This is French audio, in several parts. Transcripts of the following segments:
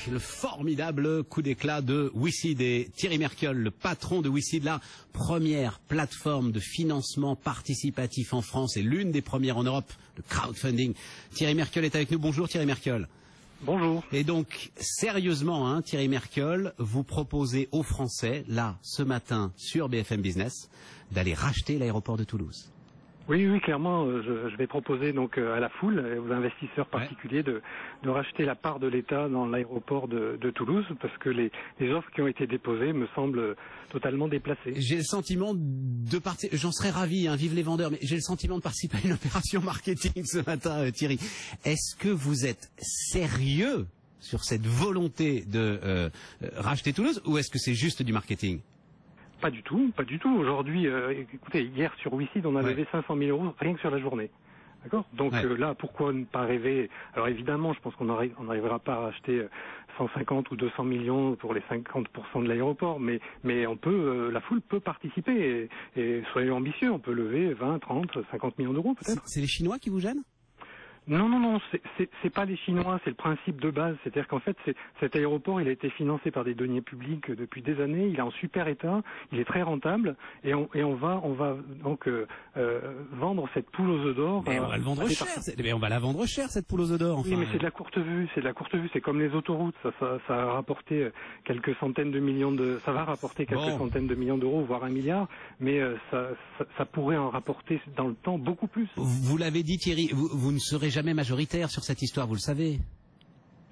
le formidable coup d'éclat de WeSeed et Thierry Merkel, le patron de WeSeed, la première plateforme de financement participatif en France et l'une des premières en Europe, le crowdfunding. Thierry Merkel est avec nous. Bonjour Thierry Merkel. Bonjour. Et donc, sérieusement, Thierry Merkel, vous proposez aux Français, là, ce matin, sur BFM Business, d'aller racheter l'aéroport de Toulouse. Oui, clairement, je vais proposer donc à la foule, aux investisseurs particuliers, de racheter la part de l'État dans l'aéroport de Toulouse, parce que les offres qui ont été déposées me semblent totalement déplacées. J'ai le sentiment de partir, j'en serais ravi, vive les vendeurs, mais j'ai le sentiment de participer à une opération marketing ce matin, Thierry. Est-ce que vous êtes sérieux sur cette volonté de racheter Toulouse, ou est-ce que c'est juste du marketing ? Pas du tout. Aujourd'hui, écoutez, hier sur WeSeed, on a levé 500 000 € rien que sur la journée. D'accord ? Donc là, pourquoi ne pas rêver ? Alors évidemment, je pense qu'on n'arrivera pas à racheter 150 ou 200 millions pour les 50% de l'aéroport, mais on peut, la foule peut participer et soyons ambitieux, on peut lever 20, 30, 50 millions d'euros peut-être. C'est les Chinois qui vous gênent ? Non, c'est pas les Chinois, c'est le principe de base. C'est-à-dire qu'en fait, cet aéroport, il a été financé par des deniers publics depuis des années. Il est en super état, il est très rentable, et on va donc vendre cette poule aux œufs d'or. Mais on va le vendre cher. Mais on va la vendre cher, cette poule aux œufs d'or. Enfin. Oui, mais c'est de la courte vue. C'est comme les autoroutes. Ça a rapporté quelques centaines de millions ça va rapporter quelques centaines de millions d'euros, voire 1 milliard. Mais ça pourrait en rapporter dans le temps beaucoup plus. Vous l'avez dit, Thierry. Vous ne serez jamais majoritaire sur cette histoire, vous le savez.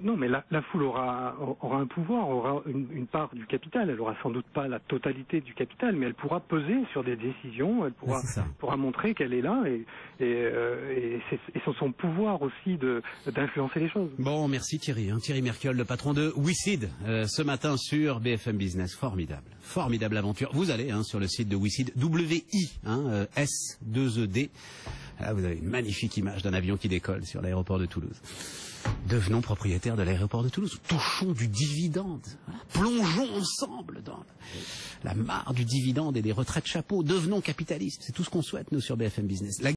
Non, mais la foule aura un pouvoir, aura une part du capital. Elle aura sans doute pas la totalité du capital, mais elle pourra peser sur des décisions. Elle pourra montrer qu'elle est là et c'est son pouvoir aussi d'influencer les choses. Bon, merci Thierry. Thierry Merkel, le patron de WeSeed, ce matin sur BFM Business. Formidable aventure. Vous allez sur le site de WeSeed, S2ED. Là, vous avez une magnifique image d'un avion qui décolle sur l'aéroport de Toulouse. Devenons propriétaires de l'aéroport de Toulouse. Touchons du dividende. Plongeons ensemble dans la mare du dividende et des retraites chapeaux. Devenons capitalistes. C'est tout ce qu'on souhaite, nous, sur BFM Business.